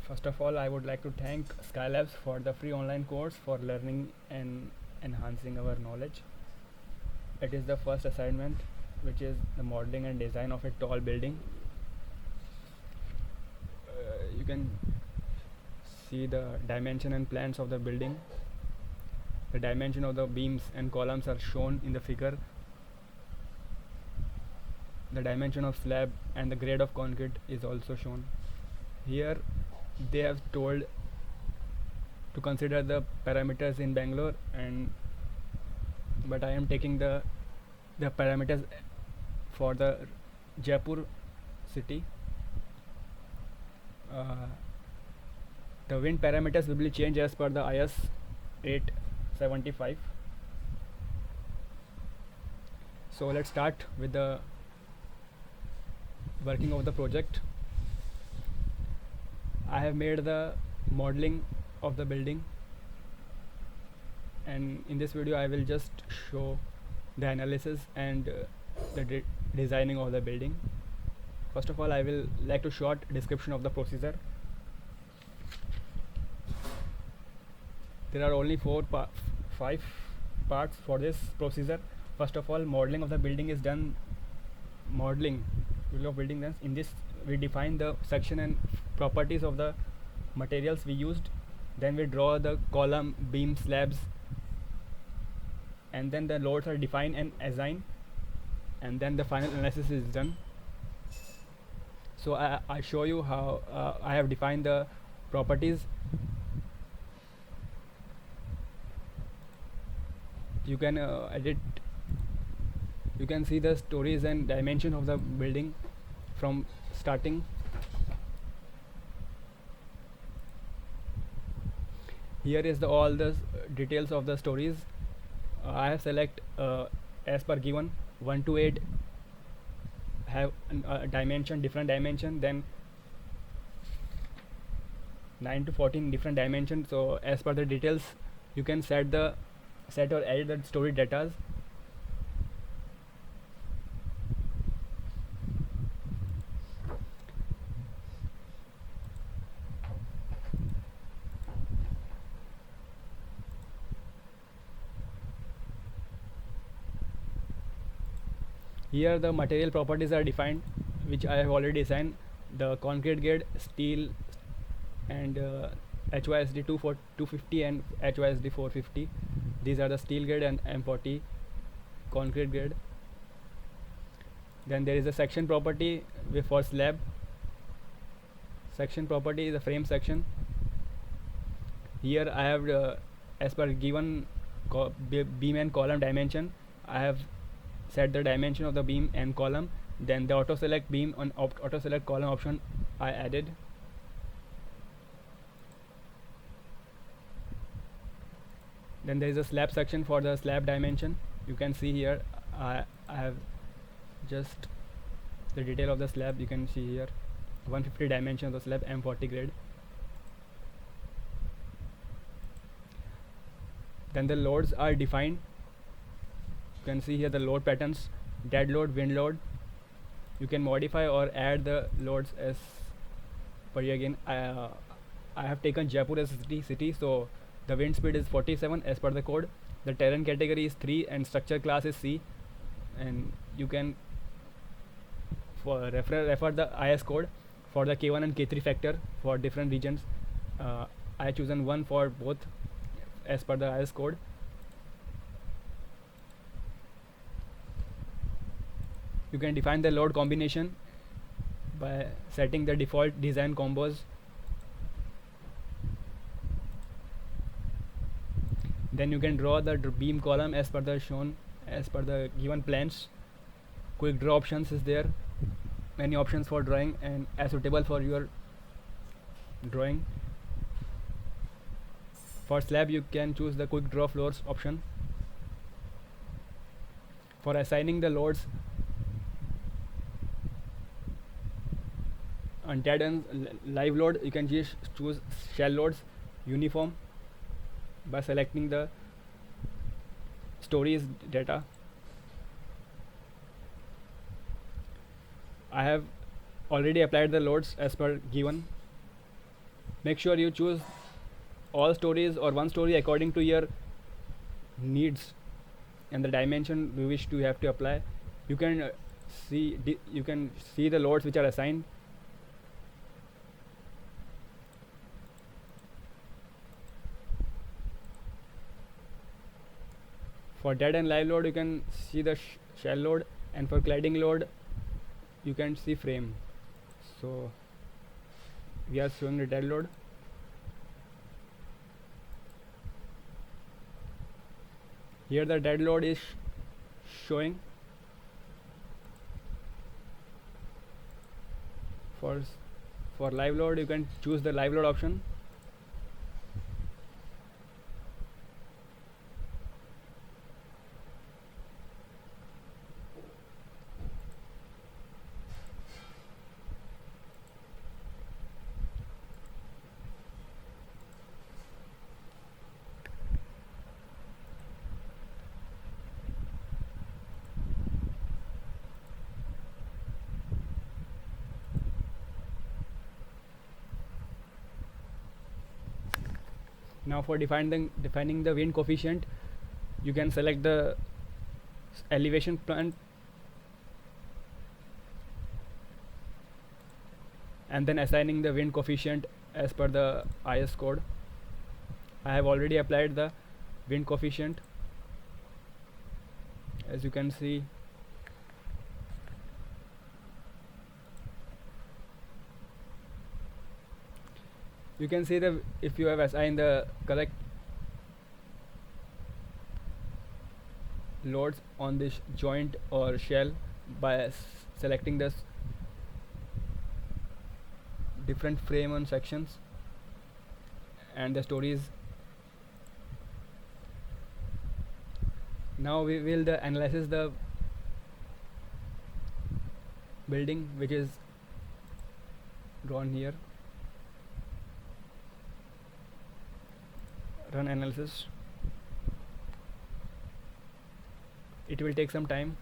First of all, I would like to thank Skylabs for the free online course for learning and enhancing our knowledge. It is the first assignment, which is the modeling and design of a tall building. You can see the dimension and plans of the building. The dimension of the beams and columns are shown in the figure. The dimension of slab and the grade of concrete is also shown. Here they have told to consider the parameters in Bangalore, but I am taking the parameters for the Jaipur city. The wind parameters will be changed as per the IS 875. So let's start with the working of the project. I have made the modeling of the building, and in this video I will just show the analysis and the designing of the building. First of all, I will like to short description of the procedure. There are only 5 parts for this procedure. First of all, modeling of the building is done. Modeling of building done. In this, we define the section and properties of the materials we used. Then we draw the column, beam, slabs, and then the loads are defined and assigned, and then the final analysis is done. So I show you how I have defined the properties. You can edit. You can see the stories and dimension of the building from starting. Here is all the details of the stories. I have select as per given 1 to 8 have dimension, different dimension, then 9 to 14 different dimensions. So as per the details, you can set or edit the story data. Here the material properties are defined, which I have already designed. The concrete grade, steel, and HYSD 250 and HYSD 450. These are the steel grade and M40 concrete grade. Then there is a section property for slab. Section property is the frame section. Here I have as per given beam and column dimension, I have set the dimension of the beam and column. Then the auto select beam and auto select column option I added. Then there is a slab section for the slab dimension. You can see here I have just the detail of the slab. You can see here 150 dimension of the slab, M40 grade. Then the loads are defined. You can see here the load patterns: dead load, wind load. You can modify or add the loads as per here. Again, I have taken Jaipur as city, so the wind speed is 47 as per the code. The terrain category is 3 and structure class is C. And you can refer the IS code for the K1 and K3 factor for different regions. I have chosen 1 for both as per the IS code. You can define the load combination by setting the default design combos. Then you can draw the beam column as per the given plans. Quick draw options is there. Many options for drawing and as suitable for your drawing. For slab, you can choose the quick draw floors option. For assigning the loads, on dead and live load, you can just choose shell loads uniform by selecting the stories data. I have already applied the loads as per given. Make sure you choose all stories or one story according to your needs and the dimension you wish to have to apply. You can you can see the loads which are assigned. For dead and live load, you can see the shell load, and for cladding load, you can see frame. So we are showing the dead load. Here the dead load is showing. For live load, you can choose the live load option. Now for defining the wind coefficient, you can select the elevation plan and then assigning the wind coefficient as per the IS code. I have already applied the wind coefficient. As you can see, you can see the if you have assigned the correct loads on this joint or shell by selecting this different frame and sections and the stories. Now we will analyze the building which is drawn here. Run analysis. It will take some time.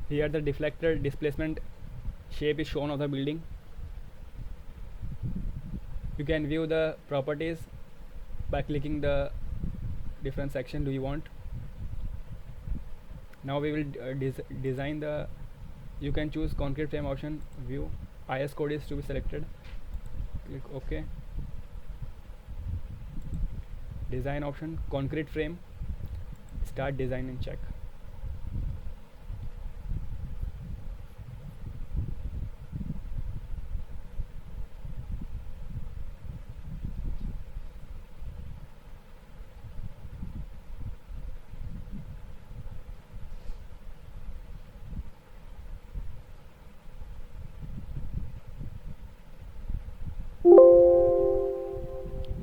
Here the deflector displacement shape is shown of the building. You can view the properties by clicking the different section do you want. Now we will design the, you can choose concrete frame option, view, IS code is to be selected, click OK. Design option, concrete frame, start design and check.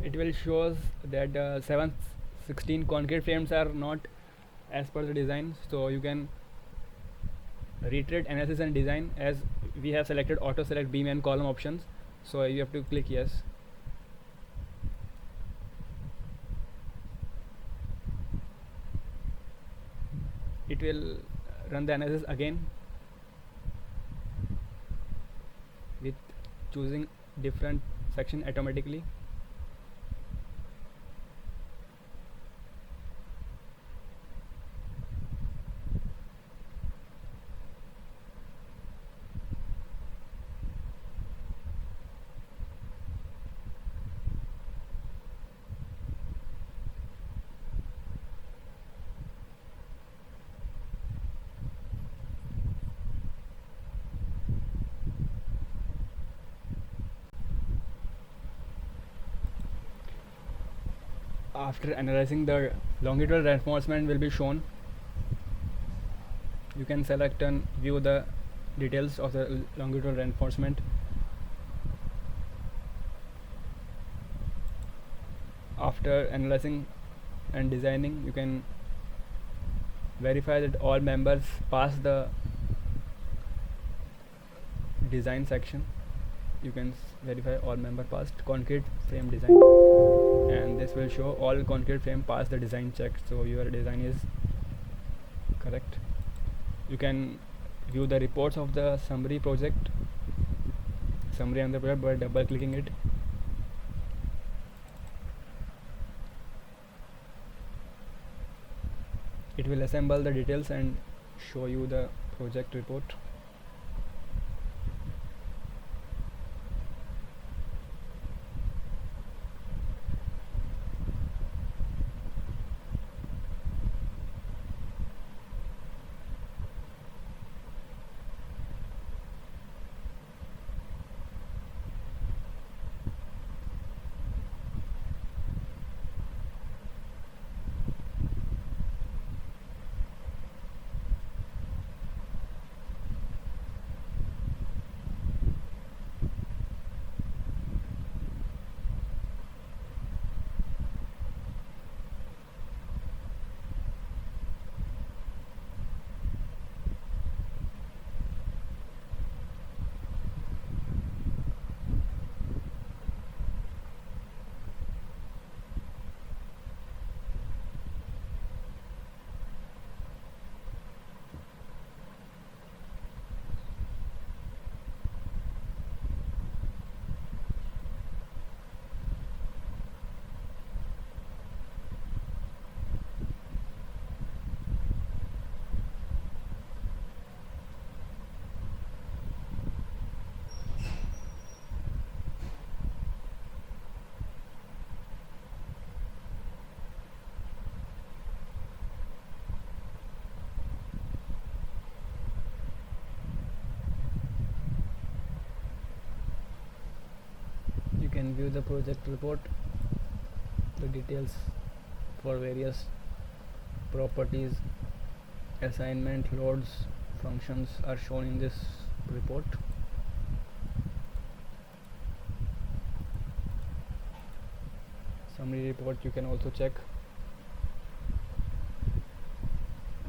It will shows that 716 concrete frames are not as per the design, so you can reiterate analysis and design. As we have selected auto select beam and column options, so you have to click yes. It will run the analysis again with choosing different section automatically. After analyzing, the longitudinal reinforcement will be shown. You can select and view the details of the longitudinal reinforcement. After analyzing and designing, you can verify that all members pass the design section. You can verify all member passed concrete frame design, and this will show all concrete frame pass the design check, so your design is correct. You can view the reports of the summary on the project by double clicking it. It will assemble the details and show you the project report. You can view the project report. The details for various properties, assignment, loads, functions are shown in this report. Summary report you can also check.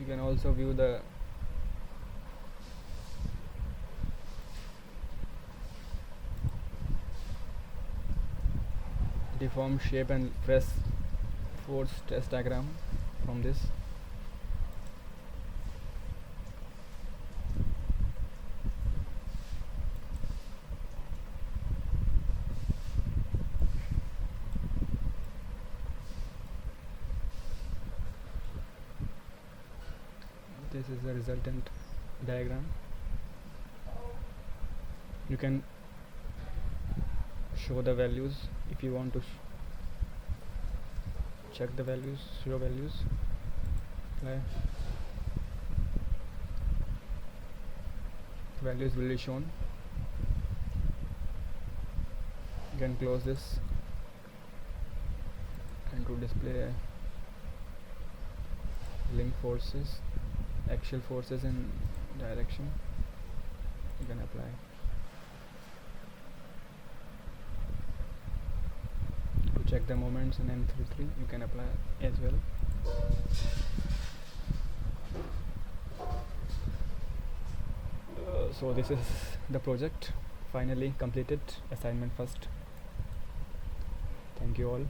You can also view the deform shape and press force test diagram from this. This is the resultant diagram. You can show the values if you want to check the values, show values. Values will be shown. You can close this and to display link forces, axial forces in direction. You can apply. To check the moments in M33, you can apply as well. So this is the project finally completed. Assignment first. Thank you all.